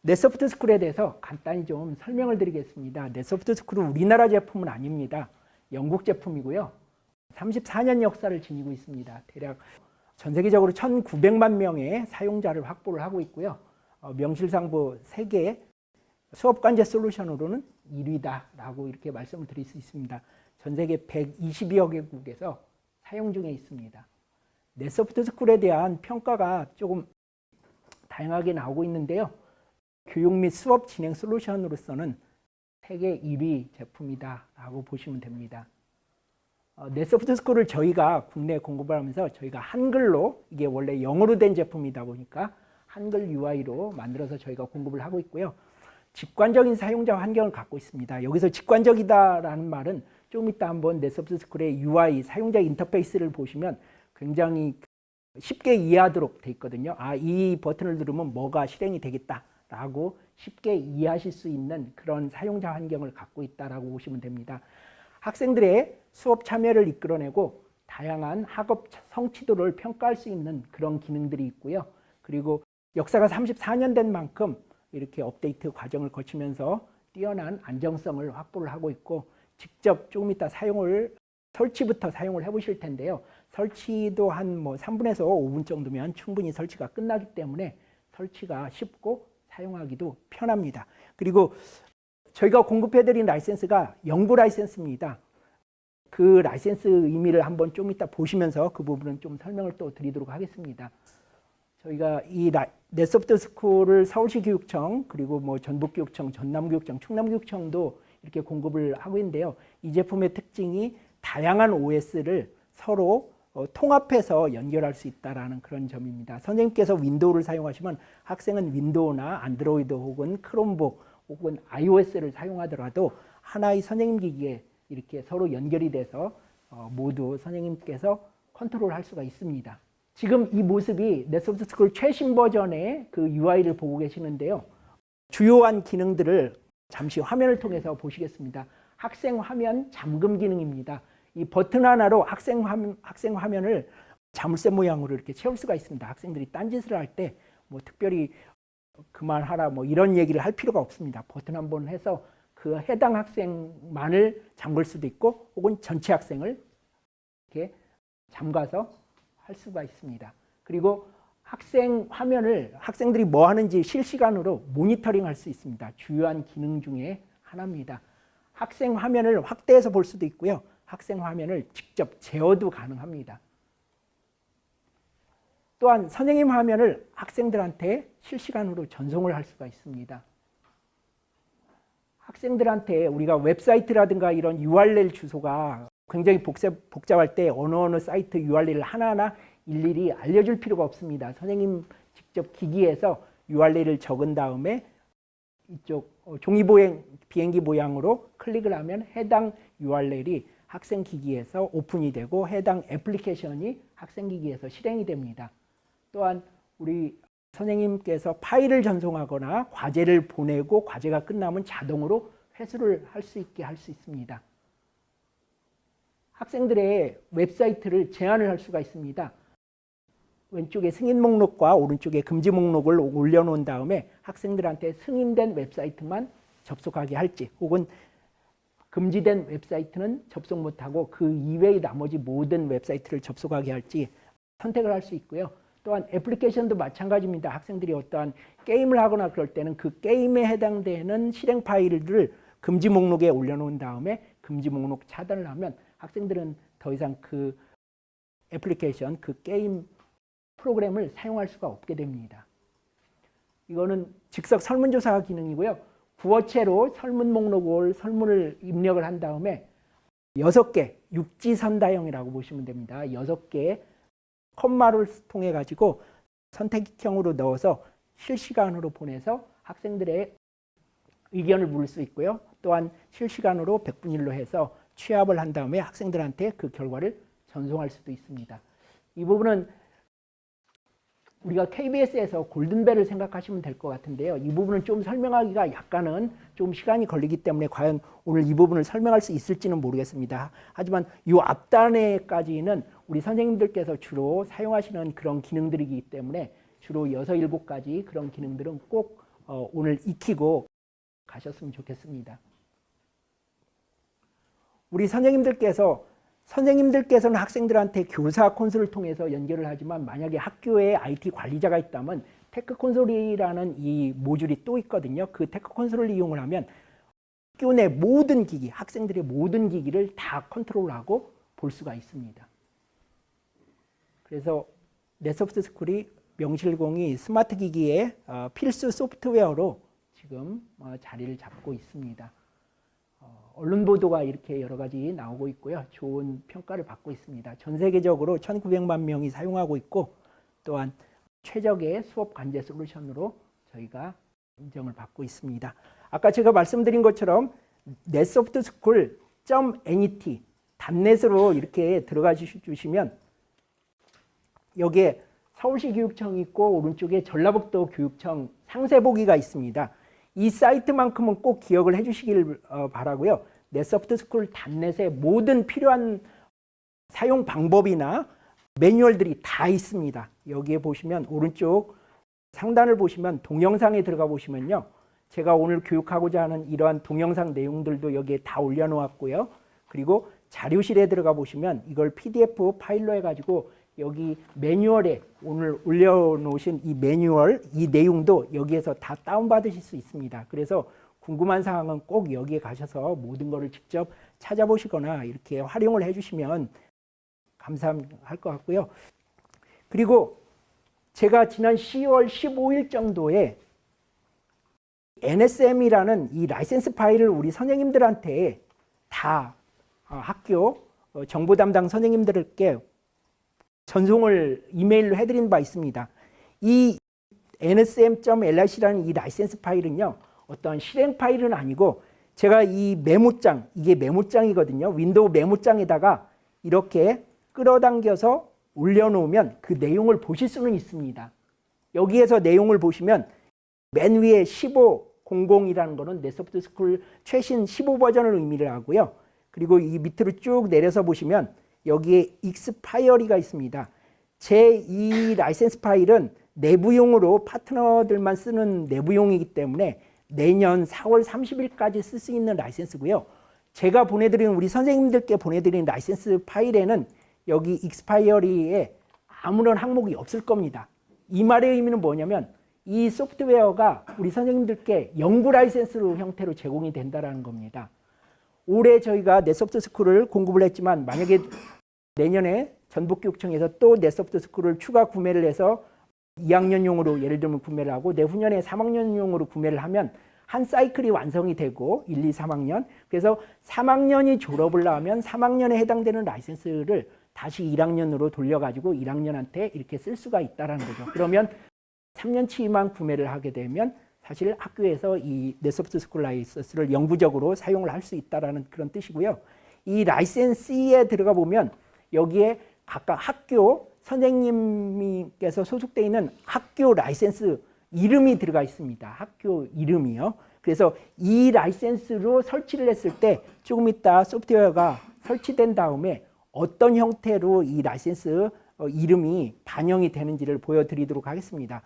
넷소프트스쿨에 대해서 간단히 좀 설명을 드리겠습니다. 넷소프트스쿨은 우리나라 제품은 아닙니다. 영국 제품이고요. 34년 역사를 지니고 있습니다. 대략 전 세계적으로 1,900만 명의 사용자를 확보를 하고 있고요. 명실상부 세계 수업관제 솔루션으로는 1위다라고 이렇게 말씀을 드릴 수 있습니다. 전 세계 122여 개국에서 사용 중에 있습니다. 넷소프트스쿨에 대한 평가가 조금 다양하게 나오고 있는데요. 교육 및 수업 진행 솔루션으로서는 세계 1위 제품이다라고 보시면 됩니다. 넷소프트스쿨을 저희가 국내에 공급을 하면서 저희가 한글로, 이게 원래 영어로 된 제품이다 보니까 한글 UI로 만들어서 저희가 공급을 하고 있고요. 직관적인 사용자 환경을 갖고 있습니다. 여기서 직관적이다라는 말은 좀 이따 한번 넷소프트스쿨의 UI, 사용자 인터페이스를 보시면 굉장히 쉽게 이해하도록 돼 있거든요. 이 버튼을 누르면 뭐가 실행이 되겠다라고 쉽게 이해하실 수 있는 그런 사용자 환경을 갖고 있다라고 보시면 됩니다. 학생들의 수업 참여를 이끌어내고 다양한 학업 성취도를 평가할 수 있는 그런 기능들이 있고요. 그리고 역사가 34년 된 만큼 이렇게 업데이트 과정을 거치면서 뛰어난 안정성을 확보를 하고 있고, 직접 조금 이따 설치부터 사용을 해보실 텐데요. 설치도 한 3분에서 5분 정도면 충분히 설치가 끝나기 때문에 설치가 쉽고 사용하기도 편합니다. 그리고 저희가 공급해드린 라이센스가 영구 라이센스입니다. 그 라이센스 의미를 한번 좀 이따 보시면서 그 부분은 좀 설명을 또 드리도록 하겠습니다. 저희가 이 넷소프트스쿨을 서울시 교육청, 그리고 전북교육청, 전남교육청, 충남교육청도 이렇게 공급을 하고 있는데요. 이 제품의 특징이 다양한 OS를 서로 통합해서 연결할 수 있다는 그런 점입니다. 선생님께서 윈도우를 사용하시면 학생은 윈도우나 안드로이드 혹은 크롬북 혹은 iOS를 사용하더라도 하나의 선생님 기기에 이렇게 서로 연결이 돼서 모두 선생님께서 컨트롤할 수가 있습니다. 지금 이 모습이 넷소프트스쿨 최신 버전의 그 UI를 보고 계시는데요. 주요한 기능들을 잠시 화면을 통해서 보시겠습니다. 학생 화면 잠금 기능입니다. 이 버튼 하나로 학생 화면을 자물쇠 모양으로 이렇게 채울 수가 있습니다. 학생들이 딴짓을 할 때 특별히 그만하라 이런 얘기를 할 필요가 없습니다. 버튼 한 번 해서 그 해당 학생만을 잠글 수도 있고 혹은 전체 학생을 이렇게 잠가서 할 수가 있습니다. 그리고 학생 화면을 학생들이 뭐 하는지 실시간으로 모니터링 할 수 있습니다. 주요한 기능 중에 하나입니다. 학생 화면을 확대해서 볼 수도 있고요. 학생 화면을 직접 제어도 가능합니다. 또한 선생님 화면을 학생들한테 실시간으로 전송을 할 수가 있습니다. 학생들한테 우리가 웹사이트라든가 이런 URL 주소가 굉장히 복잡할 때 어느 사이트 URL을 하나하나 일일이 알려줄 필요가 없습니다. 선생님 직접 기기에서 URL을 적은 다음에 이쪽 종이 비행기 모양으로 클릭을 하면 해당 URL이 학생 기기에서 오픈이 되고 해당 애플리케이션이 학생 기기에서 실행이 됩니다. 또한 우리 선생님께서 파일을 전송하거나 과제를 보내고 과제가 끝나면 자동으로 회수를 할 수 있게 할 수 있습니다. 학생들의 웹사이트를 제한을 할 수가 있습니다. 왼쪽에 승인 목록과 오른쪽에 금지 목록을 올려놓은 다음에 학생들한테 승인된 웹사이트만 접속하게 할지 혹은 금지된 웹사이트는 접속 못하고 그 이외의 나머지 모든 웹사이트를 접속하게 할지 선택을 할 수 있고요. 또한 애플리케이션도 마찬가지입니다. 학생들이 어떠한 게임을 하거나 그럴 때는 그 게임에 해당되는 실행 파일을 금지 목록에 올려놓은 다음에 금지 목록 차단을 하면 학생들은 더 이상 그 애플리케이션, 그 게임 프로그램을 사용할 수가 없게 됩니다. 이거는 즉석 설문조사 기능이고요. 구어체로 설문 목록을 설문을 입력을 한 다음에 6개 육지선다형이라고 보시면 됩니다. 6개의 컴마를 통해 가지고 선택형으로 넣어서 실시간으로 보내서 학생들의 의견을 물을 수 있고요. 또한 실시간으로 100분 1로 해서 취합을 한 다음에 학생들한테 그 결과를 전송할 수도 있습니다. 이 부분은 우리가 KBS에서 골든벨을 생각하시면 될 것 같은데요. 이 부분은 좀 설명하기가 약간은 좀 시간이 걸리기 때문에 과연 오늘 이 부분을 설명할 수 있을지는 모르겠습니다. 하지만 이 앞단에까지는 우리 선생님들께서 주로 사용하시는 그런 기능들이기 때문에 주로 6, 7가지 그런 기능들은 꼭 오늘 익히고 가셨으면 좋겠습니다. 우리 선생님들께서는 학생들한테 교사 콘솔을 통해서 연결을 하지만 만약에 학교에 IT 관리자가 있다면 테크 콘솔이라는 이 모듈이 또 있거든요. 그 테크 콘솔을 이용을 하면 학교 내 모든 기기, 학생들의 모든 기기를 다 컨트롤하고 볼 수가 있습니다. 그래서 네소프트 스쿨이 명실공히 스마트 기기의 필수 소프트웨어로 지금 자리를 잡고 있습니다. 언론 보도가 이렇게 여러 가지 나오고 있고요. 좋은 평가를 받고 있습니다. 전 세계적으로 1,900만 명이 사용하고 있고 또한 최적의 수업 관제 솔루션으로 저희가 인정을 받고 있습니다. 아까 제가 말씀드린 것처럼 netsoftSchool.net 단넷으로 이렇게 들어가 주시면 여기에 서울시 교육청이 있고 오른쪽에 전라북도 교육청 상세보기가 있습니다. 이 사이트만큼은 꼭 기억을 해주시길 바라고요. netsoftSchool 단넷에 모든 필요한 사용 방법이나 매뉴얼들이 다 있습니다. 여기에 보시면 오른쪽 상단을 보시면 동영상에 들어가 보시면요. 제가 오늘 교육하고자 하는 이러한 동영상 내용들도 여기에 다 올려놓았고요. 그리고 자료실에 들어가 보시면 이걸 PDF 파일로 해가지고 여기 매뉴얼에 오늘 올려놓으신 이 매뉴얼, 이 내용도 여기에서 다 다운받으실 수 있습니다. 그래서 궁금한 사항은 꼭 여기에 가셔서 모든 것을 직접 찾아보시거나 이렇게 활용을 해주시면 감사할 것 같고요. 그리고 제가 지난 10월 15일 정도에 NSM이라는 이 라이센스 파일을 우리 선생님들한테 다 학교 정보 담당 선생님들께 전송을 이메일로 해드린 바 있습니다. 이 nsm.lrc라는 이 라이센스 파일은요. 어떤 실행 파일은 아니고 제가 이 메모장, 이게 메모장이거든요. 윈도우 메모장에다가 이렇게 끌어당겨서 올려놓으면 그 내용을 보실 수는 있습니다. 여기에서 내용을 보시면 맨 위에 1500이라는 거는 네소프트스쿨 최신 15 버전을 의미를 하고요. 그리고 이 밑으로 쭉 내려서 보시면 여기에 익스파이어리가 있습니다. 제2 라이센스 파일은 내부용으로 파트너들만 쓰는 내부용이기 때문에 내년 4월 30일까지 쓸 수 있는 라이센스고요. 제가 보내드린 우리 선생님들께 보내드린 라이센스 파일에는 여기 익스파이어리에 아무런 항목이 없을 겁니다. 이 말의 의미는 뭐냐면 이 소프트웨어가 우리 선생님들께 영구 라이센스로 형태로 제공이 된다는 겁니다. 올해 저희가 네소프트스쿨을 공급을 했지만 만약에 내년에 전북교육청에서 또 네소프트스쿨을 추가 구매를 해서 2학년용으로 예를 들면 구매를 하고 내후년에 3학년용으로 구매를 하면 한 사이클이 완성이 되고 1, 2, 3학년 그래서 3학년이 졸업을 하면 3학년에 해당되는 라이센스를 다시 1학년으로 돌려가지고 1학년한테 이렇게 쓸 수가 있다는 거죠. 그러면 3년치만 구매를 하게 되면 사실 학교에서 이 네소프트스쿨 라이센스를 영구적으로 사용을 할 수 있다는 그런 뜻이고요. 이 라이센스에 들어가 보면 여기에 각각 학교 선생님께서 소속되어 있는 학교 라이센스 이름이 들어가 있습니다. 학교 이름이요. 그래서 이 라이센스로 설치를 했을 때 조금 이따 소프트웨어가 설치된 다음에 어떤 형태로 이 라이센스 이름이 반영이 되는지를 보여드리도록 하겠습니다.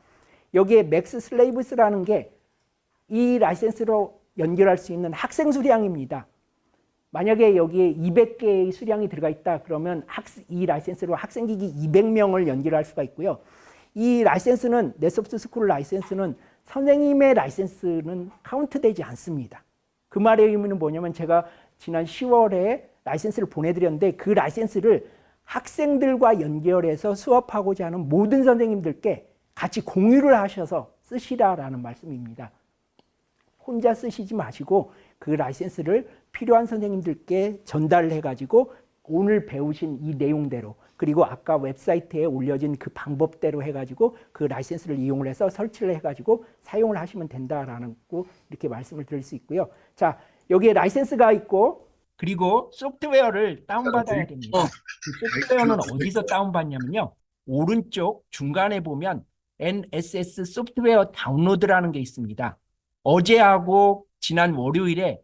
여기에 맥스 슬레이브스라는 게 이 라이센스로 연결할 수 있는 학생 수량입니다. 만약에 여기에 200개의 수량이 들어가 있다 그러면 이 라이센스로 학생기기 200명을 연결할 수가 있고요. 이 라이센스는 네소프트스쿨 라이센스는 선생님의 라이센스는 카운트되지 않습니다. 그 말의 의미는 뭐냐면 제가 지난 10월에 라이센스를 보내드렸는데 그 라이센스를 학생들과 연결해서 수업하고자 하는 모든 선생님들께 같이 공유를 하셔서 쓰시라라는 말씀입니다. 혼자 쓰시지 마시고 그 라이센스를 필요한 선생님들께 전달을 해가지고 오늘 배우신 이 내용대로 그리고 아까 웹사이트에 올려진 그 방법대로 해가지고 그 라이센스를 이용을 해서 설치를 해가지고 사용을 하시면 된다라는 거 이렇게 말씀을 드릴 수 있고요. 자, 여기에 라이센스가 있고 그리고 소프트웨어를 다운받아야 됩니다. 그 소프트웨어는 어디서 다운받냐면요. 오른쪽 중간에 보면 NSS 소프트웨어 다운로드라는 게 있습니다. 어제하고 지난 월요일에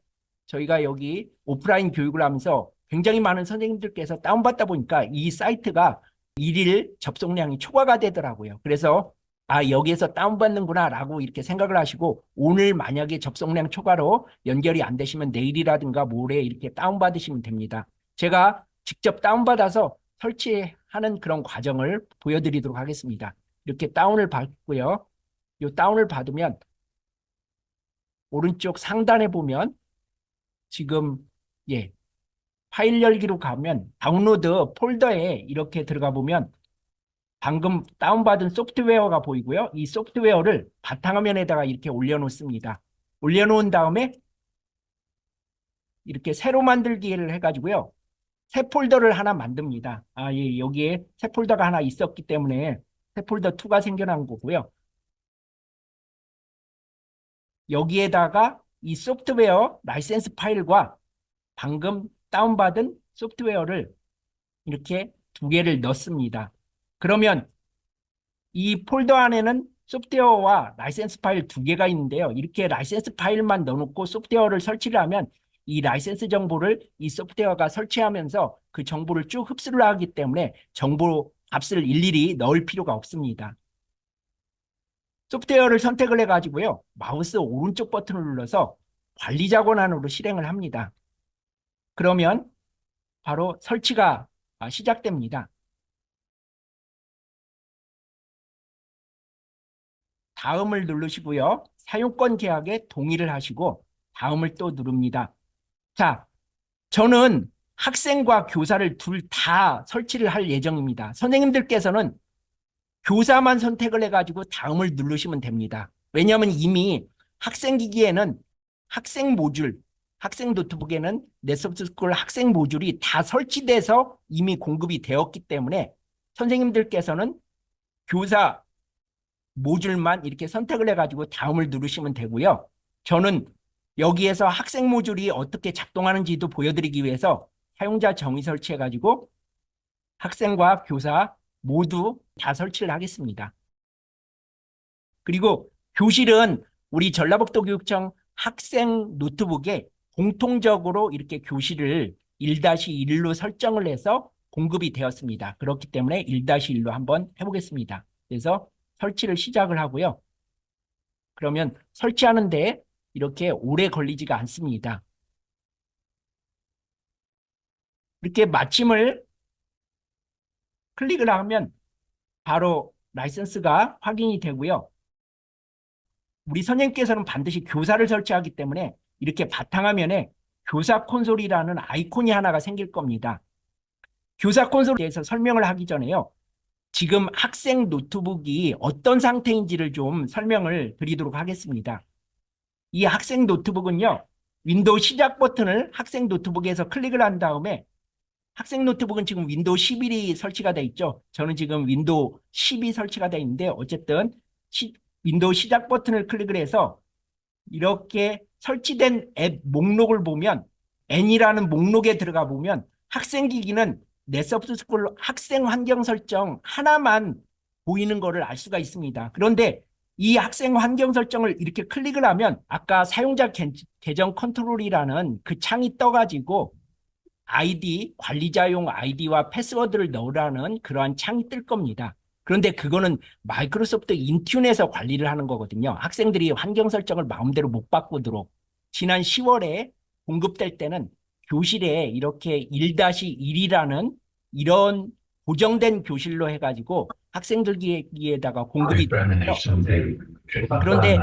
저희가 여기 오프라인 교육을 하면서 굉장히 많은 선생님들께서 다운받다 보니까 이 사이트가 일일 접속량이 초과가 되더라고요. 그래서 아, 여기에서 다운받는구나 라고 이렇게 생각을 하시고 오늘 만약에 접속량 초과로 연결이 안 되시면 내일이라든가 모레 이렇게 다운받으시면 됩니다. 제가 직접 다운받아서 설치하는 그런 과정을 보여드리도록 하겠습니다. 이렇게 다운을 받고요. 이 다운을 받으면 오른쪽 상단에 보면 지금 예 파일 열기로 가면 다운로드 폴더에 이렇게 들어가 보면 방금 다운받은 소프트웨어가 보이고요. 이 소프트웨어를 바탕화면에다가 이렇게 올려놓습니다. 올려놓은 다음에 이렇게 새로 만들기를 해가지고요. 새 폴더를 하나 만듭니다. 아, 예, 여기에 새 폴더가 하나 있었기 때문에 새 폴더 2가 생겨난 거고요. 여기에다가 이 소프트웨어 라이센스 파일과 방금 다운받은 소프트웨어를 이렇게 두 개를 넣습니다. 그러면 이 폴더 안에는 소프트웨어와 라이센스 파일 두 개가 있는데요. 이렇게 라이센스 파일만 넣어놓고 소프트웨어를 설치를 하면 이 라이센스 정보를 이 소프트웨어가 설치하면서 그 정보를 쭉 흡수를 하기 때문에 정보 값을 일일이 넣을 필요가 없습니다. 소프트웨어를 선택을 해가지고요. 마우스 오른쪽 버튼을 눌러서 관리자 권한으로 실행을 합니다. 그러면 바로 설치가 시작됩니다. 다음을 누르시고요. 사용권 계약에 동의를 하시고 다음을 또 누릅니다. 자, 저는 학생과 교사를 둘 다 설치를 할 예정입니다. 선생님들께서는 교사만 선택을 해가지고 다음을 누르시면 됩니다. 왜냐하면 이미 학생 기기에는 학생 모듈, 학생 노트북에는 넷소프트스쿨 학생 모듈이 다 설치돼서 이미 공급이 되었기 때문에 선생님들께서는 교사 모듈만 이렇게 선택을 해가지고 다음을 누르시면 되고요. 저는 여기에서 학생 모듈이 어떻게 작동하는지도 보여드리기 위해서 사용자 정의 설치해가지고 학생과 교사 모두 다 설치를 하겠습니다. 그리고 교실은 우리 전라북도 교육청 학생 노트북에 공통적으로 이렇게 교실을 1-1로 설정을 해서 공급이 되었습니다. 그렇기 때문에 1-1로 한번 해보겠습니다. 그래서 설치를 시작을 하고요. 그러면 설치하는데 이렇게 오래 걸리지가 않습니다. 이렇게 마침을 클릭을 하면 바로 라이선스가 확인이 되고요. 우리 선생님께서는 반드시 교사를 설치하기 때문에 이렇게 바탕화면에 교사 콘솔이라는 아이콘이 하나가 생길 겁니다. 교사 콘솔에 대해서 설명을 하기 전에요. 지금 학생 노트북이 어떤 상태인지를 좀 설명을 드리도록 하겠습니다. 이 학생 노트북은요. 윈도우 시작 버튼을 학생 노트북에서 클릭을 한 다음에 학생 노트북은 지금 윈도우 11이 설치가 돼 있죠. 저는 지금 윈도우 10이 설치가 돼 있는데 어쨌든 윈도우 시작 버튼을 클릭을 해서 이렇게 설치된 앱 목록을 보면 N이라는 목록에 들어가 보면 학생 기기는 넷소프트스쿨 학생 환경 설정 하나만 보이는 것을 알 수가 있습니다. 그런데 이 학생 환경 설정을 이렇게 클릭을 하면 아까 사용자 계정 컨트롤이라는 그 창이 떠가지고 아이디, 관리자용 아이디와 패스워드를 넣으라는 그러한 창이 뜰 겁니다. 그런데 그거는 마이크로소프트 인튠에서 관리를 하는 거거든요. 학생들이 환경 설정을 마음대로 못 바꾸도록. 지난 10월에 공급될 때는 교실에 이렇게 1-1이라는 이런 고정된 교실로 해가지고 학생들기에다가 공급이 됐고요. 그런데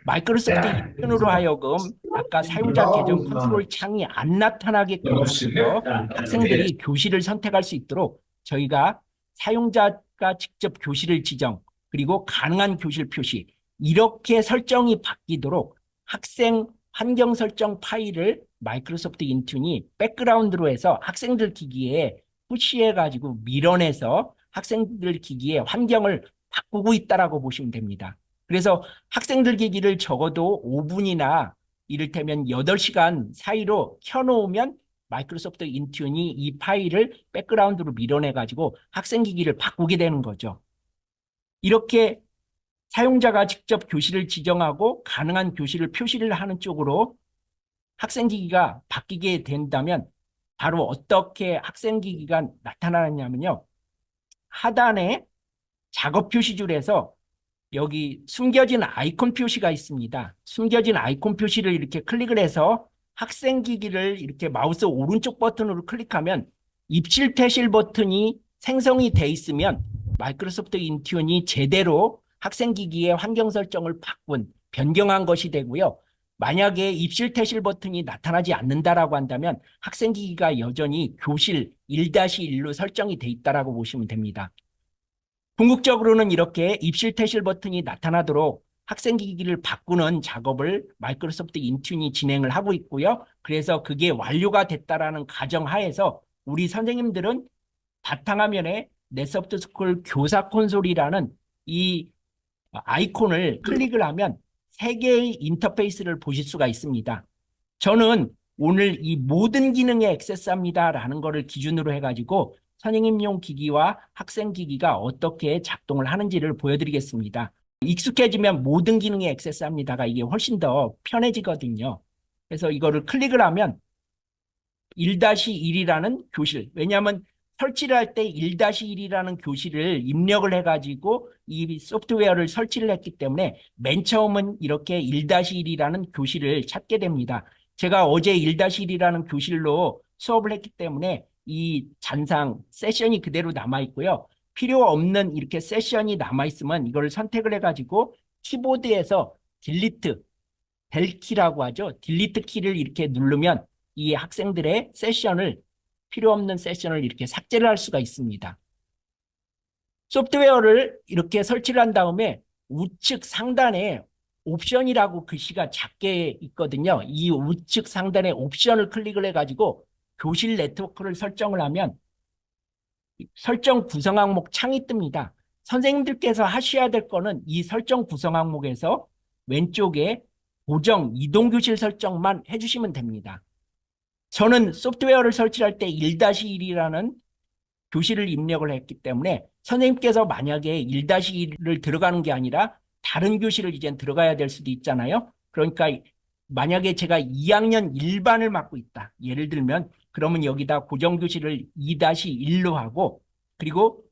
마이크로소프트 인턴으로 하여금 아까 사용자 계정 컨트롤 창이 안 나타나게끔 하면서 학생들이 교실을 선택할 수 있도록 저희가 사용자가 직접 교실을 지정 그리고 가능한 교실 표시 이렇게 설정이 바뀌도록 학생 환경 설정 파일을 마이크로소프트 인튠이 백그라운드로 해서 학생들 기기에 푸시해가지고 밀어내서 학생들 기기의 환경을 바꾸고 있다라고 보시면 됩니다. 그래서 학생들 기기를 적어도 5분이나 이를테면 8시간 사이로 켜놓으면 마이크로소프트 인튠이 이 파일을 백그라운드로 밀어내가지고 학생 기기를 바꾸게 되는 거죠. 이렇게 사용자가 직접 교실을 지정하고 가능한 교실을 표시를 하는 쪽으로 학생 기기가 바뀌게 된다면 바로 어떻게 학생 기기가 나타나느냐면요. 하단에 작업 표시줄에서 여기 숨겨진 아이콘 표시가 있습니다. 숨겨진 아이콘 표시를 이렇게 클릭을 해서 학생 기기를 이렇게 마우스 오른쪽 버튼으로 클릭하면 입실 퇴실 버튼이 생성이 돼 있으면 마이크로소프트 인투온이 제대로 학생 기기의 환경 설정을 변경한 것이 되고요. 만약에 입실 퇴실 버튼이 나타나지 않는다라고 한다면 학생 기기가 여전히 교실 1-1로 설정이 돼 있다라고 보시면 됩니다. 궁극적으로는 이렇게 입실 퇴실 버튼이 나타나도록 학생 기기를 바꾸는 작업을 마이크로소프트 인튠이 진행을 하고 있고요. 그래서 그게 완료가 됐다라는 가정하에서 우리 선생님들은 바탕화면에 넷소프트스쿨 교사 콘솔이라는 이 아이콘을 클릭을 하면 세 개의 인터페이스를 보실 수가 있습니다. 저는 오늘 이 모든 기능에 액세스합니다라는 거를 기준으로 해가지고 선생님용 기기와 학생 기기가 어떻게 작동을 하는지를 보여드리겠습니다. 익숙해지면 모든 기능에 액세스합니다가 이게 훨씬 더 편해지거든요. 그래서 이거를 클릭을 하면 1-1이라는 교실. 왜냐하면 설치를 할 때 1-1이라는 교실을 입력을 해가지고 이 소프트웨어를 설치를 했기 때문에 맨 처음은 이렇게 1-1이라는 교실을 찾게 됩니다. 제가 어제 1-1이라는 교실로 수업을 했기 때문에 이 잔상 세션이 그대로 남아 있고요. 필요 없는 이렇게 세션이 남아 있으면 이걸 선택을 해가지고 키보드에서 딜리트, 델키라고 하죠. 딜리트 키를 이렇게 누르면 이 학생들의 세션을 필요 없는 세션을 이렇게 삭제를 할 수가 있습니다. 소프트웨어를 이렇게 설치를 한 다음에 우측 상단에 옵션이라고 글씨가 작게 있거든요. 이 우측 상단에 옵션을 클릭을 해가지고 교실 네트워크를 설정을 하면 설정 구성 항목 창이 뜹니다. 선생님들께서 하셔야 될 거는 이 설정 구성 항목에서 왼쪽에 고정 이동 교실 설정만 해주시면 됩니다. 저는 소프트웨어를 설치할 때 1-1이라는 교실을 입력을 했기 때문에 선생님께서 만약에 1-1을 들어가는 게 아니라 다른 교실을 이제 들어가야 될 수도 있잖아요. 그러니까 만약에 제가 2학년 1반을 맡고 있다. 예를 들면 그러면 여기다 고정교실을 2-1로 하고 그리고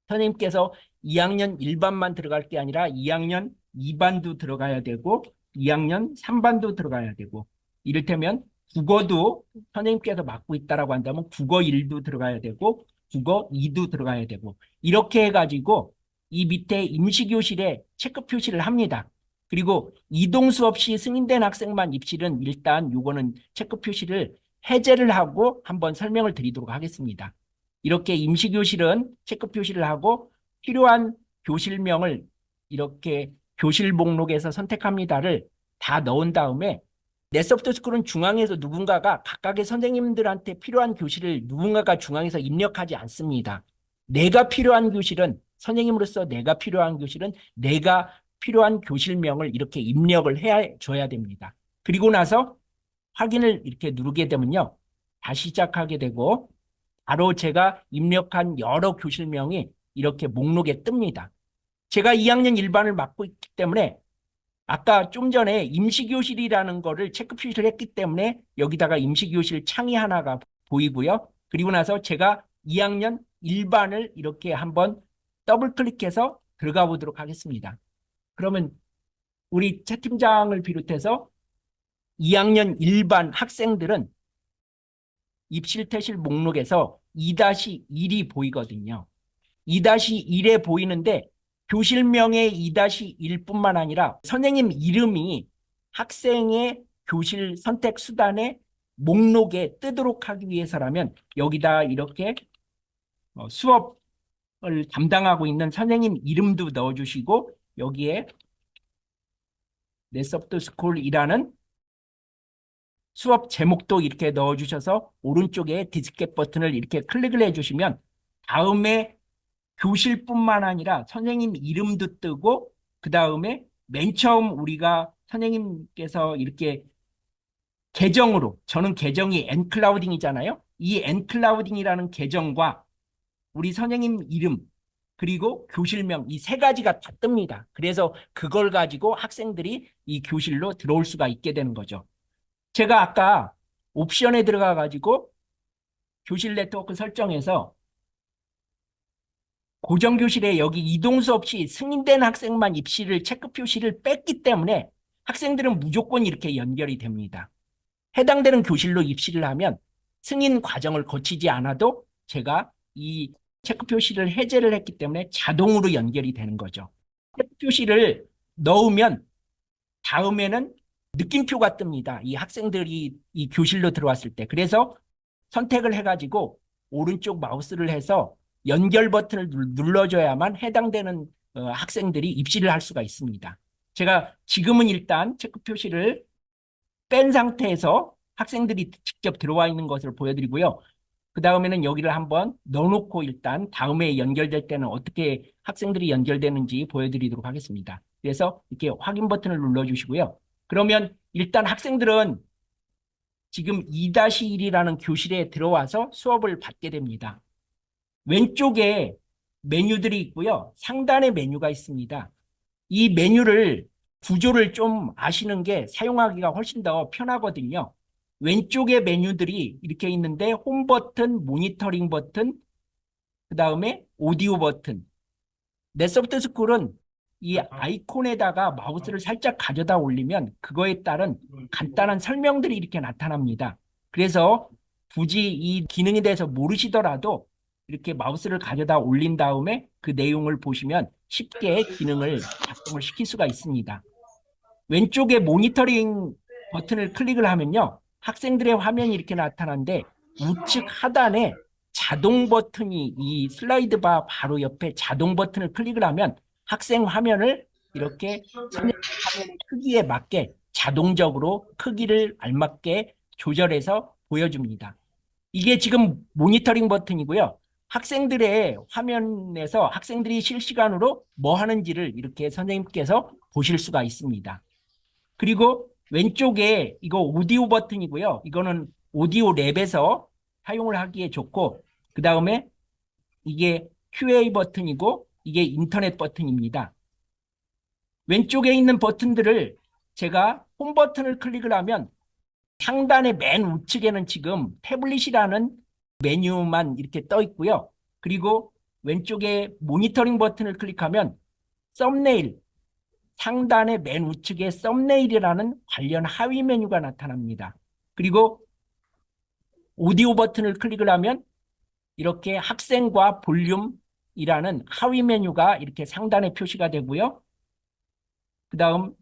선생님께서 2학년 1반만 들어갈 게 아니라 2학년 2반도 들어가야 되고 2학년 3반도 들어가야 되고 이를테면 국어도 선생님께서 맡고 있다라고 한다면 국어 1도 들어가야 되고 국어 2도 들어가야 되고 이렇게 해가지고 이 밑에 임시교실에 체크 표시를 합니다. 그리고 이동 수업 시 승인된 학생만 입실은 일단 요거는 체크 표시를 해제를 하고 한번 설명을 드리도록 하겠습니다. 이렇게 임시교실은 체크 표시를 하고 필요한 교실명을 이렇게 교실 목록에서 선택합니다를 다 넣은 다음에 넷소프트스쿨은 중앙에서 누군가가 각각의 선생님들한테 필요한 교실을 누군가가 중앙에서 입력하지 않습니다. 내가 필요한 교실은 선생님으로서 내가 필요한 교실은 내가 필요한 교실명을 이렇게 입력을 해줘야 됩니다. 그리고 나서 확인을 이렇게 누르게 되면요. 다시 시작하게 되고 바로 제가 입력한 여러 교실명이 이렇게 목록에 뜹니다. 제가 2학년 1반을 맡고 있기 때문에 아까 좀 전에 임시교실이라는 거를 체크 표시를 했기 때문에 여기다가 임시교실 창이 하나가 보이고요. 그리고 나서 제가 2학년 1반을 이렇게 한번 더블 클릭해서 들어가 보도록 하겠습니다. 그러면 우리 채 팀장을 비롯해서 2학년 1반 학생들은 입실 퇴실 목록에서 2-1이 보이거든요. 2-1에 보이는데 교실명의 2-1뿐만 아니라 선생님 이름이 학생의 교실 선택 수단의 목록에 뜨도록 하기 위해서라면 여기다 이렇게 수업을 담당하고 있는 선생님 이름도 넣어주시고 여기에 넷소프트스쿨이라는 수업 제목도 이렇게 넣어주셔서 오른쪽에 디스켓 버튼을 이렇게 클릭을 해주시면 다음에 교실뿐만 아니라 선생님 이름도 뜨고 그 다음에 맨 처음 우리가 선생님께서 이렇게 계정으로 저는 계정이 엔클라우딩이잖아요. 이 엔클라우딩이라는 계정과 우리 선생님 이름 그리고 교실명 이 세 가지가 다 뜹니다. 그래서 그걸 가지고 학생들이 이 교실로 들어올 수가 있게 되는 거죠. 제가 아까 옵션에 들어가 가지고 교실 네트워크 설정에서 고정교실에 여기 이동수 없이 승인된 학생만 입시를 체크 표시를 뺐기 때문에 학생들은 무조건 이렇게 연결이 됩니다. 해당되는 교실로 입시를 하면 승인 과정을 거치지 않아도 제가 이 체크 표시를 해제를 했기 때문에 자동으로 연결이 되는 거죠. 체크 표시를 넣으면 다음에는 느낌표가 뜹니다. 이 학생들이 이 교실로 들어왔을 때. 그래서 선택을 해가지고 오른쪽 마우스를 해서 연결 버튼을 눌러줘야만 해당되는 학생들이 입시를 할 수가 있습니다. 제가 지금은 일단 체크 표시를 뺀 상태에서 학생들이 직접 들어와 있는 것을 보여드리고요. 그 다음에는 여기를 한번 넣어놓고 일단 다음에 연결될 때는 어떻게 학생들이 연결되는지 보여드리도록 하겠습니다. 그래서 이렇게 확인 버튼을 눌러주시고요. 그러면 일단 학생들은 지금 2-1이라는 교실에 들어와서 수업을 받게 됩니다. 왼쪽에 메뉴들이 있고요. 상단에 메뉴가 있습니다. 이 메뉴를 구조를 좀 아시는 게 사용하기가 훨씬 더 편하거든요. 왼쪽에 메뉴들이 이렇게 있는데 홈 버튼, 모니터링 버튼, 그 다음에 오디오 버튼. 넷소프트 스쿨은 이 아이콘에다가 마우스를 살짝 가져다 올리면 그거에 따른 간단한 설명들이 이렇게 나타납니다. 그래서 굳이 이 기능에 대해서 모르시더라도 이렇게 마우스를 가져다 올린 다음에 그 내용을 보시면 쉽게 기능을 작동을 시킬 수가 있습니다. 왼쪽에 모니터링 버튼을 클릭을 하면요. 학생들의 화면이 이렇게 나타나는데 우측 하단에 자동 버튼이 이 슬라이드 바 바로 옆에 자동 버튼을 클릭을 하면 학생 화면을 이렇게 선생님 화면의 크기에 맞게 자동적으로 크기를 알맞게 조절해서 보여줍니다. 이게 지금 모니터링 버튼이고요. 학생들의 화면에서 학생들이 실시간으로 뭐 하는지를 이렇게 선생님께서 보실 수가 있습니다. 그리고 왼쪽에 이거 오디오 버튼이고요. 이거는 오디오 랩에서 사용을 하기에 좋고, 그 다음에 이게 QA 버튼이고, 이게 인터넷 버튼입니다. 왼쪽에 있는 버튼들을 제가 홈 버튼을 클릭을 하면 상단의 맨 우측에는 지금 태블릿이라는 메뉴만 이렇게 떠 있고요. 그리고 왼쪽에 모니터링 버튼을 클릭하면 썸네일, 상단의 맨 우측에 썸네일이라는 관련 하위 메뉴가 나타납니다. 그리고 오디오 버튼을 클릭을 하면 이렇게 학생과 볼륨이라는 하위 메뉴가 이렇게 상단에 표시가 되고요. 그 다음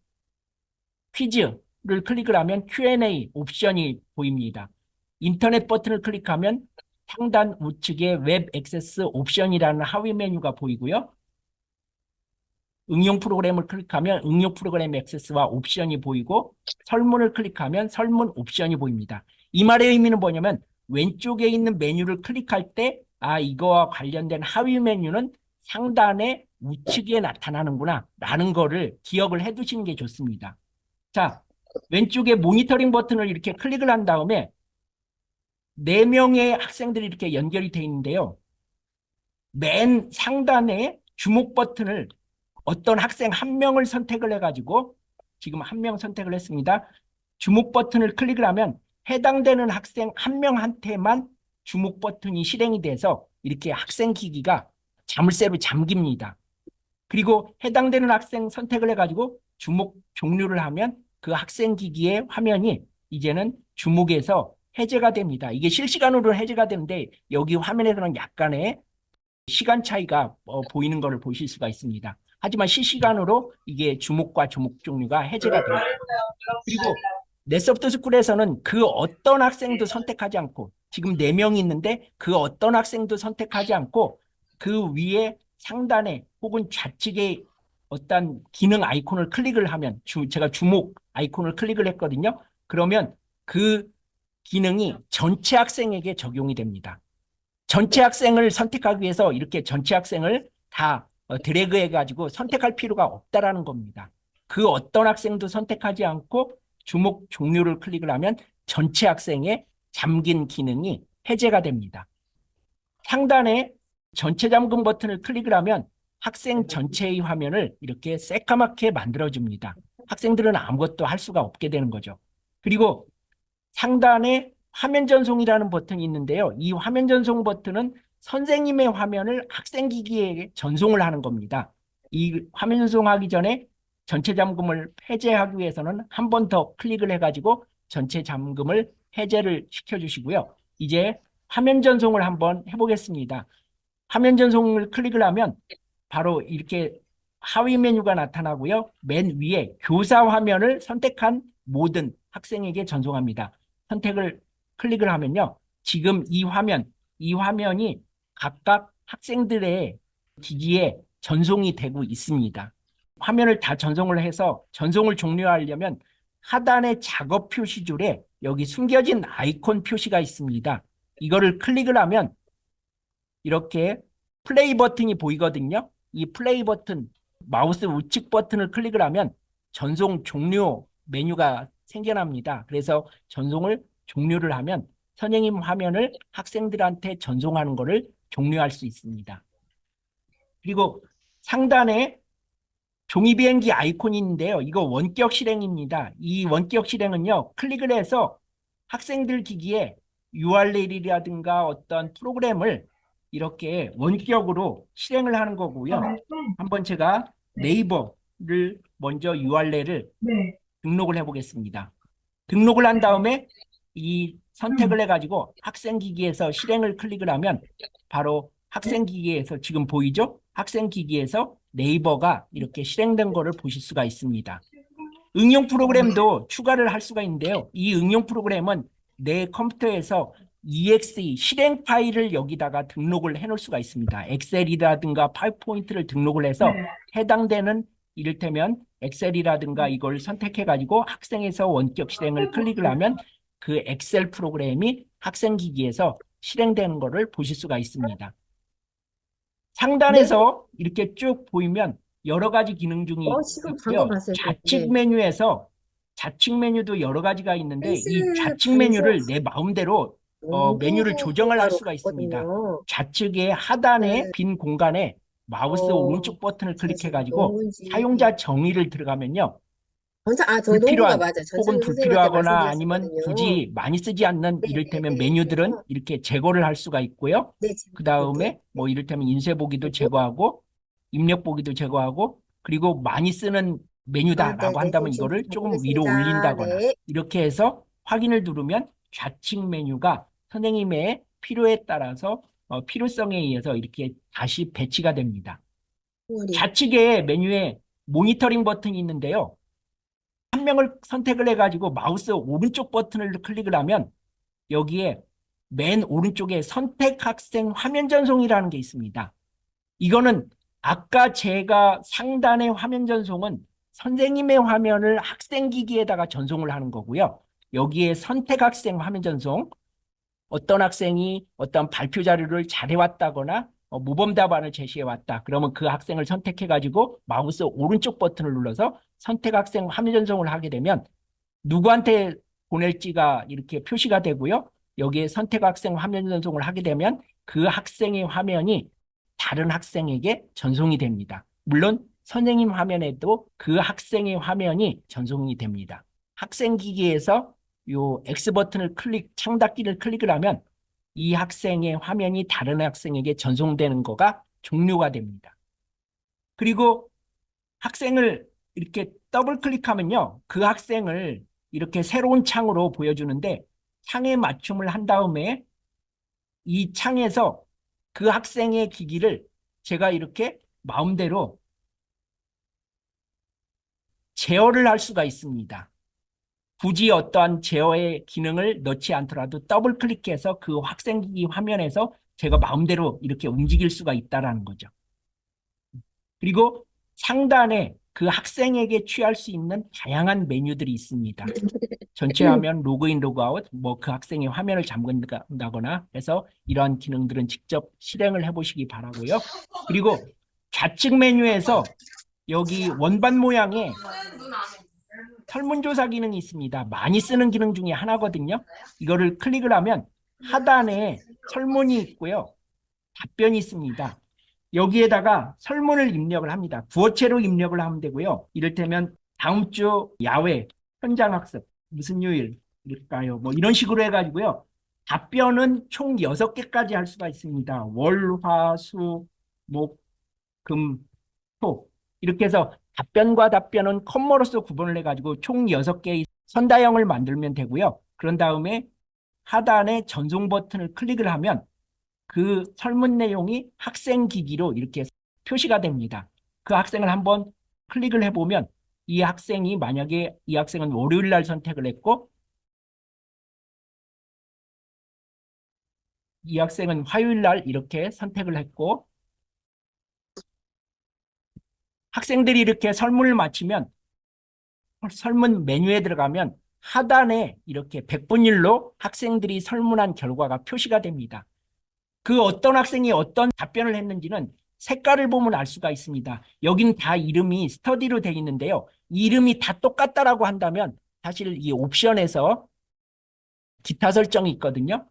퀴즈를 클릭을 하면 Q&A 옵션이 보입니다. 인터넷 버튼을 클릭하면 상단 우측에 웹 액세스 옵션이라는 하위 메뉴가 보이고요. 응용 프로그램을 클릭하면 응용 프로그램 액세스와 옵션이 보이고 설문을 클릭하면 설문 옵션이 보입니다. 이 말의 의미는 뭐냐면 왼쪽에 있는 메뉴를 클릭할 때 이거와 관련된 하위 메뉴는 상단의 우측에 나타나는구나 라는 거를 기억을 해 두시는 게 좋습니다. 자, 왼쪽에 모니터링 버튼을 이렇게 클릭을 한 다음에 4명의 학생들이 이렇게 연결이 되어 있는데요. 맨 상단에 주목 버튼을 어떤 학생 한 명을 선택을 해가지고 지금 한 명 선택을 했습니다. 주목 버튼을 클릭을 하면 해당되는 학생 한 명한테만 주목 버튼이 실행이 돼서 이렇게 학생 기기가 자물쇠로 잠깁니다. 그리고 해당되는 학생 선택을 해가지고 주목 종료를 하면 그 학생 기기의 화면이 이제는 주목에서 해제가 됩니다. 이게 실시간으로 해제가 되는데 여기 화면에서는 약간의 시간 차이가 보이는 것을 보실 수가 있습니다. 하지만 실시간으로 이게 주목과 주목 종류가 해제가 됩니다. 그리고 넷소프트 스쿨에서는 그 어떤 학생도 선택하지 않고 지금 4명이 있는데 그 어떤 학생도 선택하지 않고 그 위에 상단에 혹은 좌측에 어떤 기능 아이콘을 클릭을 하면 제가 주목 아이콘을 클릭을 했거든요. 그러면 그 기능이 전체 학생에게 적용이 됩니다. 전체 학생을 선택하기 위해서 이렇게 전체 학생을 다 드래그 해가지고 선택할 필요가 없다라는 겁니다. 그 어떤 학생도 선택하지 않고 주목 종료를 클릭을 하면 전체 학생의 잠긴 기능이 해제가 됩니다. 상단에 전체 잠금 버튼을 클릭을 하면 학생 전체의 화면을 이렇게 새까맣게 만들어줍니다. 학생들은 아무것도 할 수가 없게 되는 거죠. 그리고 상단에 화면 전송이라는 버튼이 있는데요. 이 화면 전송 버튼은 선생님의 화면을 학생기기에 전송을 하는 겁니다. 이 화면 전송하기 전에 전체 잠금을 해제하기 위해서는 한 번 더 클릭을 해가지고 전체 잠금을 해제를 시켜주시고요. 이제 화면 전송을 한번 해보겠습니다. 화면 전송을 클릭을 하면 바로 이렇게 하위 메뉴가 나타나고요. 맨 위에 교사 화면을 선택한 모든 학생에게 전송합니다. 선택을 클릭을 하면요. 지금 이 화면이 각각 학생들의 기기에 전송이 되고 있습니다. 화면을 다 전송을 해서 전송을 종료하려면 하단의 작업 표시줄에 여기 숨겨진 아이콘 표시가 있습니다. 이거를 클릭을 하면 이렇게 플레이 버튼이 보이거든요. 이 플레이 버튼, 마우스 우측 버튼을 클릭을 하면 전송 종료 메뉴가 생겨납니다. 그래서 전송을 종료를 하면 선생님 화면을 학생들한테 전송하는 것을 종료할 수 있습니다. 그리고 상단에 종이 비행기 아이콘이 있는데요. 이거 원격 실행입니다. 이 원격 실행은요. 클릭을 해서 학생들 기기에 URL이라든가 어떤 프로그램을 이렇게 원격으로 실행을 하는 거고요. 한번 제가 네이버를 먼저 URL을 등록을 해보겠습니다. 등록을 한 다음에 이 선택을 해가지고 학생 기기에서 실행을 클릭을 하면 바로 학생 기기에서 지금 보이죠? 학생 기기에서 네이버가 이렇게 실행된 거를 보실 수가 있습니다. 응용 프로그램도 추가를 할 수가 있는데요. 이 응용 프로그램은 내 컴퓨터에서 exe 실행 파일을 여기다가 등록을 해 놓을 수가 있습니다. 엑셀이라든가 파워포인트를 등록을 해서 해당되는 이를테면 엑셀이라든가 이걸 선택해 가지고 학생에서 원격 실행을 클릭을 하면 그 엑셀 프로그램이 학생 기기에서 실행되는 것을 보실 수가 있습니다. 상단에서 이렇게 쭉 보이면 여러 가지 기능 중이 지금 있고요. 방금 봤어요. 좌측 메뉴에서 좌측 메뉴도 여러 가지가 있는데 이 펜슬 좌측 메뉴를 내 마음대로 메뉴를 조정을 할 수가 있습니다. 갔거든요. 좌측에 하단에 네. 빈 공간에 마우스 오른쪽 버튼을 제가 지금 클릭해가지고 뭔지. 사용자 정의를 들어가면요. 저 농구가 불필요한 맞아요. 혹은 전창규 선생님한테 불필요하거나 아니면 말씀드렸었거든요. 굳이 많이 쓰지 않는 네, 이를테면 네, 네. 메뉴들은 그래서 이렇게 제거를 할 수가 있고요. 네, 그 제가 볼게요. 다음에 뭐 이를테면 인쇄 보기도 그리고 제거하고 입력 보기도 제거하고 그리고 많이 쓰는 메뉴다라고 네네. 한다면 지금 이거를 조금 위로 보겠습니다. 올린다거나 네. 이렇게 해서 확인을 누르면 좌측 메뉴가 선생님의 필요에 따라서 필요성에 의해서 이렇게 다시 배치가 됩니다. 머리. 좌측에 메뉴에 모니터링 버튼이 있는데요. 한 명을 선택을 해가지고 마우스 오른쪽 버튼을 클릭을 하면 여기에 맨 오른쪽에 선택 학생 화면 전송이라는 게 있습니다. 이거는 아까 제가 상단의 화면 전송은 선생님의 화면을 학생 기기에다가 전송을 하는 거고요. 여기에 선택 학생 화면 전송, 어떤 학생이 어떤 발표 자료를 잘해왔다거나 모범 답안을 제시해왔다. 그러면 그 학생을 선택해가지고 마우스 오른쪽 버튼을 눌러서 선택 학생 화면 전송을 하게 되면 누구한테 보낼지가 이렇게 표시가 되고요. 여기에 선택 학생 화면 전송을 하게 되면 그 학생의 화면이 다른 학생에게 전송이 됩니다. 물론 선생님 화면에도 그 학생의 화면이 전송이 됩니다. 학생 기기에서 요 X 버튼을 창닫기를 클릭을 하면 이 학생의 화면이 다른 학생에게 전송되는 거가 종료가 됩니다. 그리고 학생을 이렇게 더블 클릭하면요. 그 학생을 이렇게 새로운 창으로 보여주는데 창에 맞춤을 한 다음에 이 창에서 그 학생의 기기를 제가 이렇게 마음대로 제어를 할 수가 있습니다. 굳이 어떠한 제어의 기능을 넣지 않더라도 더블 클릭해서 그 학생 기기 화면에서 제가 마음대로 이렇게 움직일 수가 있다는 거죠. 그리고 상단에 그 학생에게 취할 수 있는 다양한 메뉴들이 있습니다. 전체 화면 로그인, 로그아웃, 뭐 그 학생의 화면을 잠근다거나 해서 이러한 기능들은 직접 실행을 해보시기 바라고요. 그리고 좌측 메뉴에서 여기 원반 모양의 설문조사 기능이 있습니다. 많이 쓰는 기능 중에 하나거든요. 이거를 클릭을 하면 하단에 설문이 있고요. 답변이 있습니다. 여기에다가 설문을 입력을 합니다. 구어체로 입력을 하면 되고요. 이를테면 다음 주 야외 현장 학습 무슨 요일일까요? 뭐 이런 식으로 해가지고요. 답변은 총 6개까지 할 수가 있습니다. 월, 화, 수, 목, 금, 토. 이렇게 해서 답변과 답변은 컴마로서 구분을 해가지고 총 6개의 선다형을 만들면 되고요. 그런 다음에 하단에 전송 버튼을 클릭을 하면 그 설문 내용이 학생 기기로 이렇게 표시가 됩니다. 그 학생을 한번 클릭을 해보면 이 학생이 만약에 이 학생은 월요일 날 선택을 했고 이 학생은 화요일 날 이렇게 선택을 했고 학생들이 이렇게 설문을 마치면 설문 메뉴에 들어가면 하단에 이렇게 백분율로 학생들이 설문한 결과가 표시가 됩니다. 그 어떤 학생이 어떤 답변을 했는지는 색깔을 보면 알 수가 있습니다. 여긴 다 이름이 스터디로 되어 있는데요. 이름이 다 똑같다라고 한다면 사실 이 옵션에서 기타 설정이 있거든요.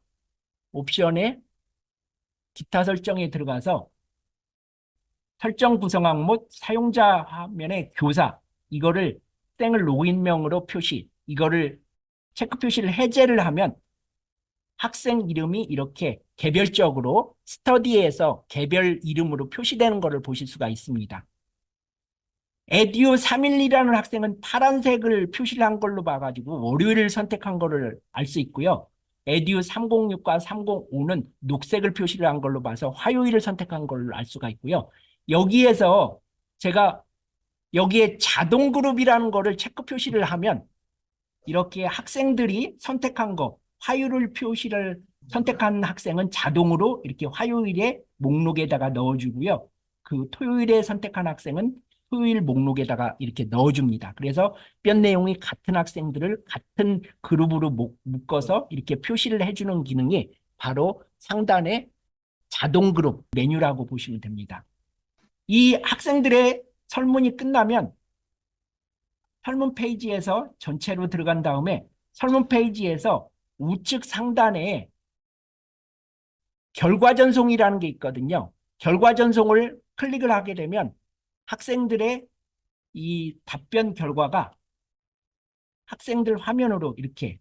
옵션에 기타 설정에 들어가서 설정 구성항 및 사용자 화면의 교사 이거를 학생을 로그인명으로 표시 이거를 체크 표시를 해제를 하면 학생 이름이 이렇게 개별적으로 스터디에서 개별 이름으로 표시되는 것을 보실 수가 있습니다. 에듀 312라는 학생은 파란색을 표시를 한 걸로 봐가지고 월요일을 선택한 것을 알 수 있고요. 에듀 306과 305는 녹색을 표시를 한 걸로 봐서 화요일을 선택한 걸로 알 수가 있고요. 여기에서 제가 여기에 자동 그룹이라는 거를 체크 표시를 하면 이렇게 학생들이 선택한 거 화요일 표시를 선택한 학생은 자동으로 이렇게 화요일에 목록에다가 넣어주고요. 그 토요일에 선택한 학생은 토요일 목록에다가 이렇게 넣어줍니다. 그래서 답변 내용이 같은 학생들을 같은 그룹으로 묶어서 이렇게 표시를 해주는 기능이 바로 상단의 자동 그룹 메뉴라고 보시면 됩니다. 이 학생들의 설문이 끝나면 설문 페이지에서 전체로 들어간 다음에 설문 페이지에서 우측 상단에 결과 전송이라는 게 있거든요. 결과 전송을 클릭을 하게 되면 학생들의 이 답변 결과가 학생들 화면으로 이렇게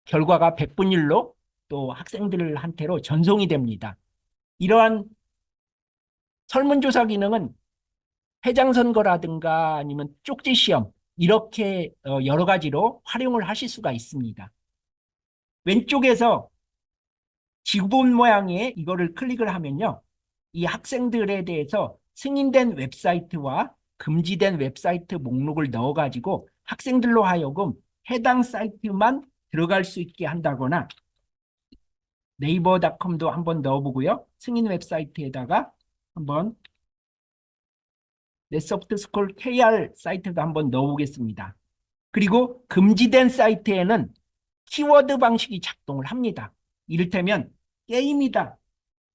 결과가 백분율로 또 학생들한테로 전송이 됩니다. 이러한 설문조사 기능은 회장선거라든가 아니면 쪽지시험 이렇게 여러 가지로 활용을 하실 수가 있습니다. 왼쪽에서 지구본 모양의 이거를 클릭을 하면요. 이 학생들에 대해서 승인된 웹사이트와 금지된 웹사이트 목록을 넣어가지고 학생들로 하여금 해당 사이트만 들어갈 수 있게 한다거나 네이버닷컴도 한번 넣어보고요. 승인 웹사이트에다가 한번 넷소프트스쿨 KR 사이트도 한번 넣어보겠습니다. 그리고 금지된 사이트에는 키워드 방식이 작동을 합니다. 이를테면 게임이다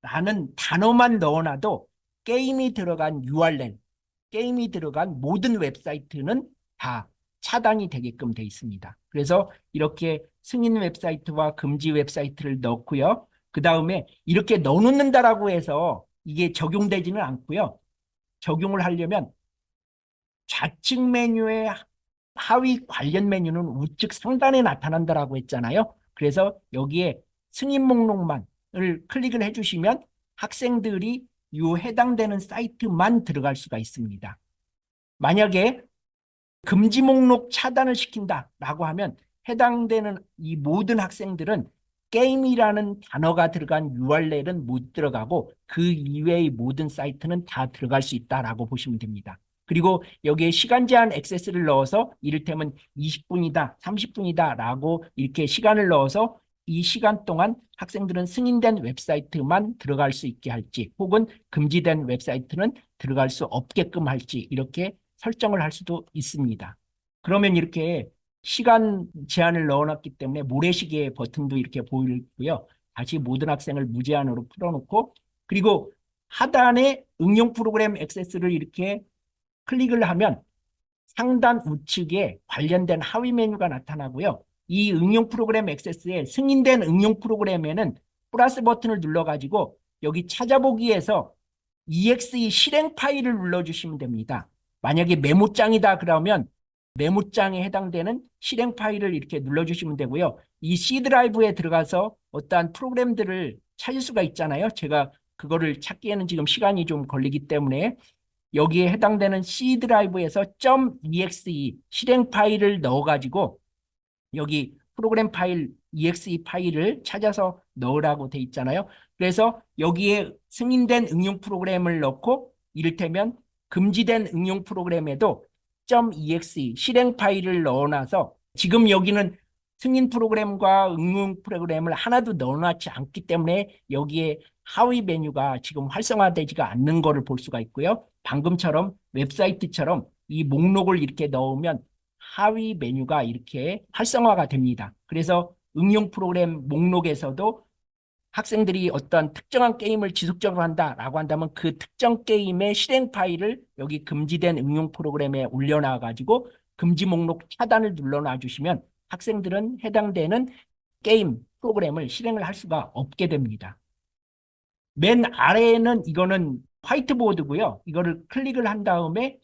라는 단어만 넣어놔도 게임이 들어간 URL, 게임이 들어간 모든 웹사이트는 다 차단이 되게끔 돼 있습니다. 그래서 이렇게 승인 웹사이트와 금지 웹사이트를 넣고요. 그 다음에 이렇게 넣어놓는다라고 해서 이게 적용되지는 않고요. 적용을 하려면 좌측 메뉴의 하위 관련 메뉴는 우측 상단에 나타난다라고 했잖아요. 그래서 여기에 승인 목록만을 클릭을 해주시면 학생들이 이 해당되는 사이트만 들어갈 수가 있습니다. 만약에 금지 목록 차단을 시킨다라고 하면 해당되는 이 모든 학생들은 게임이라는 단어가 들어간 URL은 못 들어가고 그 이외의 모든 사이트는 다 들어갈 수 있다라고 보시면 됩니다. 그리고 여기에 시간 제한 액세스를 넣어서 이를테면 20분이다, 30분이다 라고 이렇게 시간을 넣어서 이 시간 동안 학생들은 승인된 웹사이트만 들어갈 수 있게 할지 혹은 금지된 웹사이트는 들어갈 수 없게끔 할지 이렇게 설정을 할 수도 있습니다. 그러면 이렇게 시간 제한을 넣어놨기 때문에 모래시계 버튼도 이렇게 보이고요. 다시 모든 학생을 무제한으로 풀어놓고 그리고 하단에 응용 프로그램 액세스를 이렇게 클릭을 하면 상단 우측에 관련된 하위 메뉴가 나타나고요. 이 응용 프로그램 액세스에 승인된 응용 프로그램에는 플러스 버튼을 눌러가지고 여기 찾아보기에서 EXE 실행 파일을 눌러주시면 됩니다. 만약에 메모장이다 그러면 메모장에 해당되는 실행 파일을 이렇게 눌러주시면 되고요. 이 C 드라이브에 들어가서 어떠한 프로그램들을 찾을 수가 있잖아요. 제가 그거를 찾기에는 지금 시간이 좀 걸리기 때문에 여기에 해당되는 C 드라이브에서 .exe 실행 파일을 넣어가지고 여기 프로그램 파일 exe 파일을 찾아서 넣으라고 돼 있잖아요. 그래서 여기에 승인된 응용 프로그램을 넣고 이를테면 금지된 응용 프로그램에도 .exe 실행 파일을 넣어놔서 지금 여기는 승인 프로그램과 응용 프로그램을 하나도 넣어놨지 않기 때문에 여기에 하위 메뉴가 지금 활성화되지가 않는 것을 볼 수가 있고요. 방금처럼 웹사이트처럼 이 목록을 이렇게 넣으면 하위 메뉴가 이렇게 활성화가 됩니다. 그래서 응용 프로그램 목록에서도 학생들이 어떤 특정한 게임을 지속적으로 한다라고 한다면 그 특정 게임의 실행 파일을 여기 금지된 응용 프로그램에 올려놔 가지고 금지 목록 차단을 눌러놔 주시면 학생들은 해당되는 게임 프로그램을 실행을 할 수가 없게 됩니다. 맨 아래에는 이거는 화이트보드고요. 이거를 클릭을 한 다음에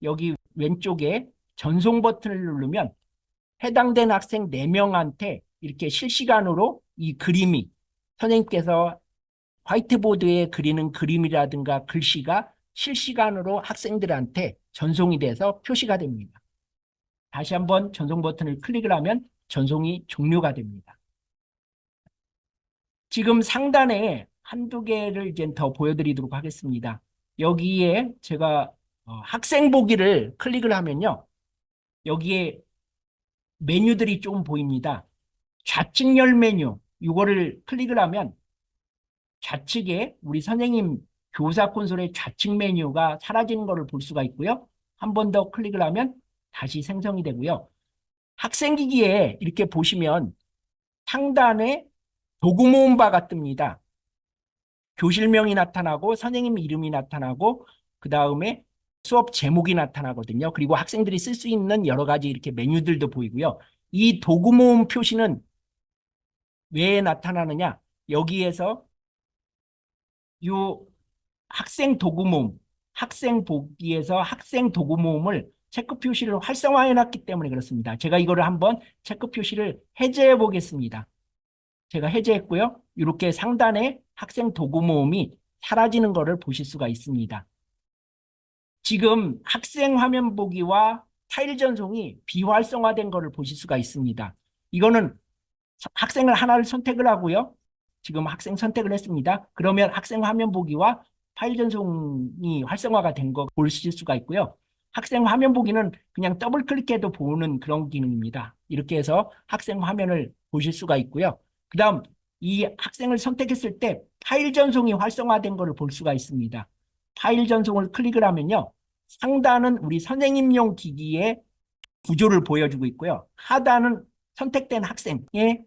여기 왼쪽에 전송 버튼을 누르면 해당된 학생 4명한테 이렇게 실시간으로 이 그림이 선생님께서 화이트보드에 그리는 그림이라든가 글씨가 실시간으로 학생들한테 전송이 돼서 표시가 됩니다. 다시 한번 전송 버튼을 클릭을 하면 전송이 종료가 됩니다. 지금 상단에 한두 개를 이제 더 보여드리도록 하겠습니다. 여기에 제가 학생 보기를 클릭을 하면요. 여기에 메뉴들이 좀 보입니다. 좌측 열 메뉴, 이거를 클릭을 하면 좌측에 우리 선생님 교사 콘솔의 좌측 메뉴가 사라지는 것을 볼 수가 있고요. 한 번 더 클릭을 하면 다시 생성이 되고요. 학생기기에 이렇게 보시면 상단에 도구 모음바가 뜹니다. 교실명이 나타나고 선생님 이름이 나타나고 그 다음에 수업 제목이 나타나거든요. 그리고 학생들이 쓸 수 있는 여러 가지 이렇게 메뉴들도 보이고요. 이 도구 모음 표시는 왜 나타나느냐? 여기에서 이 학생 도구 모음, 학생 보기에서 학생 도구 모음을 체크 표시를 활성화해 놨기 때문에 그렇습니다. 제가 이거를 한번 체크 표시를 해제해 보겠습니다. 제가 해제했고요. 이렇게 상단에 학생 도구 모음이 사라지는 것을 보실 수가 있습니다. 지금 학생 화면 보기와 파일 전송이 비활성화된 것을 보실 수가 있습니다. 이거는 학생을 하나를 선택을 하고요. 지금 학생 선택을 했습니다. 그러면 학생 화면 보기와 파일 전송이 활성화가 된 거 보실 수가 있고요. 학생 화면 보기는 그냥 더블 클릭해도 보는 그런 기능입니다. 이렇게 해서 학생 화면을 보실 수가 있고요. 그 다음 이 학생을 선택했을 때 파일 전송이 활성화된 것을 볼 수가 있습니다. 파일 전송을 클릭을 하면요. 상단은 우리 선생님용 기기의 구조를 보여주고 있고요. 하단은 선택된 학생의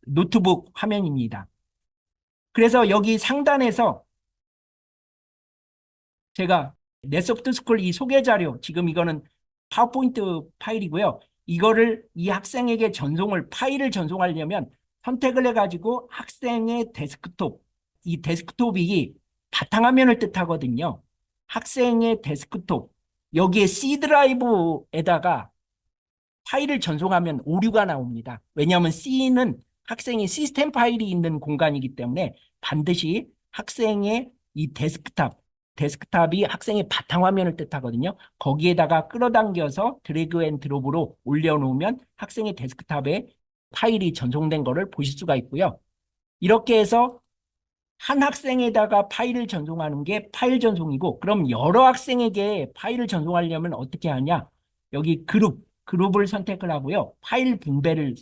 노트북 화면입니다. 그래서 여기 상단에서 제가 넷소프트스쿨 이 소개 자료, 지금 이거는 파워포인트 파일이고요. 이거를 이 학생에게 파일을 전송하려면 선택을 해가지고 학생의 데스크톱, 이 데스크톱이 바탕화면을 뜻하거든요. 학생의 데스크톱, 여기에 C 드라이브에다가 파일을 전송하면 오류가 나옵니다. 왜냐하면 C는 학생이 시스템 파일이 있는 공간이기 때문에 반드시 학생의 이 데스크탑이 학생의 바탕화면을 뜻하거든요. 거기에다가 끌어당겨서 드래그 앤 드롭으로 올려놓으면 학생의 데스크탑에 파일이 전송된 것을 보실 수가 있고요. 이렇게 해서 한 학생에다가 파일을 전송하는 게 파일 전송이고, 그럼 여러 학생에게 파일을 전송하려면 어떻게 하냐? 여기 그룹을 선택을 하고요. 파일 분배를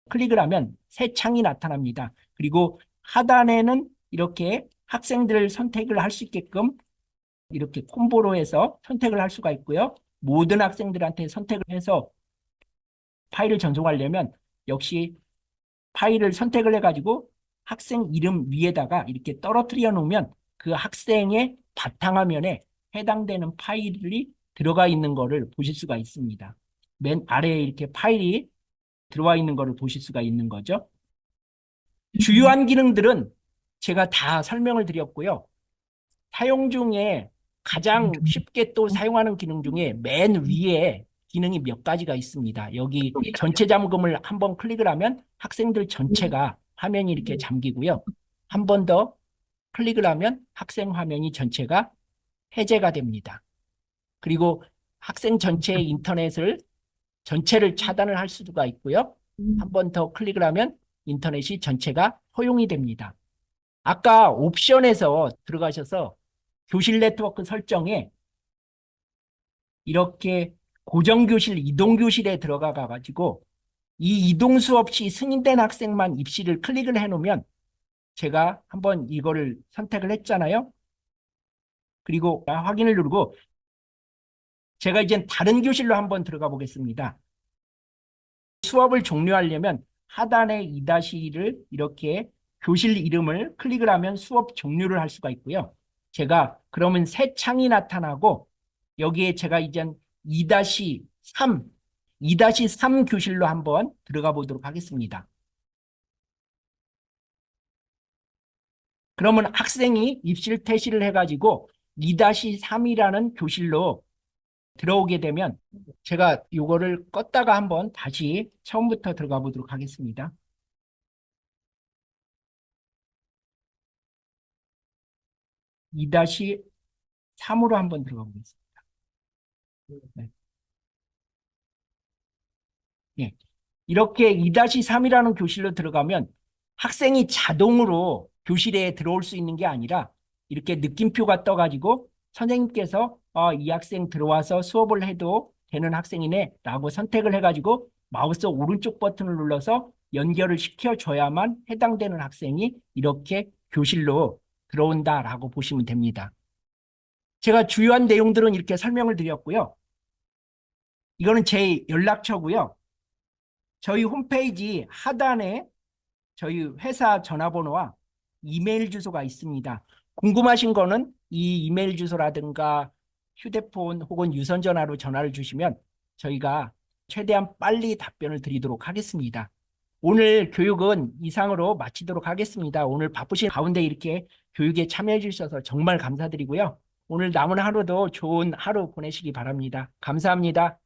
클릭을 하면 새 창이 나타납니다. 그리고 하단에는 이렇게 학생들을 선택을 할 수 있게끔 이렇게 콤보로 해서 선택을 할 수가 있고요. 모든 학생들한테 선택을 해서 파일을 전송하려면 역시 파일을 선택을 해가지고 학생 이름 위에다가 이렇게 떨어뜨려 놓으면 그 학생의 바탕화면에 해당되는 파일이 들어가 있는 것을 보실 수가 있습니다. 맨 아래에 이렇게 파일이 들어와 있는 것을 보실 수가 있는 거죠. 주요한 기능들은 제가 다 설명을 드렸고요. 사용 중에 가장 쉽게 또 사용하는 기능 중에 맨 위에 기능이 몇 가지가 있습니다. 여기 전체 잠금을 한번 클릭을 하면 학생들 전체가 화면이 이렇게 잠기고요. 한 번 더 클릭을 하면 학생 화면이 전체가 해제가 됩니다. 그리고 학생 전체의 인터넷을 전체를 차단을 할 수가 있고요. 한 번 더 클릭을 하면 인터넷이 전체가 허용이 됩니다. 아까 옵션에서 들어가셔서 교실 네트워크 설정에 이렇게 고정교실, 이동교실에 들어가 가지고 이 이동 수업 시 승인된 학생만 입시를 클릭을 해놓으면 제가 한번 이거를 선택을 했잖아요. 그리고 확인을 누르고 제가 이제 다른 교실로 한번 들어가 보겠습니다. 수업을 종료하려면 하단에 2-1을 이렇게 교실 이름을 클릭을 하면 수업 종료를 할 수가 있고요. 제가 그러면 새 창이 나타나고 여기에 제가 이제 2-3, 2-3 교실로 한번 들어가 보도록 하겠습니다. 그러면 학생이 입실 퇴실을 해가지고 2-3이라는 교실로 들어오게 되면 제가 이거를 껐다가 한번 다시 처음부터 들어가 보도록 하겠습니다. (2-3) 으로 한번 들어가 보겠습니다. 네. 예. 이렇게 2-3이라는 교실로 들어가면 학생이 자동으로 교실에 들어올 수 있는 게 아니라 이렇게 느낌표가 떠가지고 선생님께서 이 학생 들어와서 수업을 해도 되는 학생이네 라고 선택을 해가지고 마우스 오른쪽 버튼을 눌러서 연결을 시켜줘야만 해당되는 학생이 이렇게 교실로 들어온다라고 보시면 됩니다. 제가 주요한 내용들은 이렇게 설명을 드렸고요. 이거는 제 연락처고요. 저희 홈페이지 하단에 저희 회사 전화번호와 이메일 주소가 있습니다. 궁금하신 거는 이 이메일 주소라든가 휴대폰 혹은 유선 전화로 전화를 주시면 저희가 최대한 빨리 답변을 드리도록 하겠습니다. 오늘 교육은 이상으로 마치도록 하겠습니다. 오늘 바쁘신 가운데 이렇게 교육에 참여해 주셔서 정말 감사드리고요. 오늘 남은 하루도 좋은 하루 보내시기 바랍니다. 감사합니다.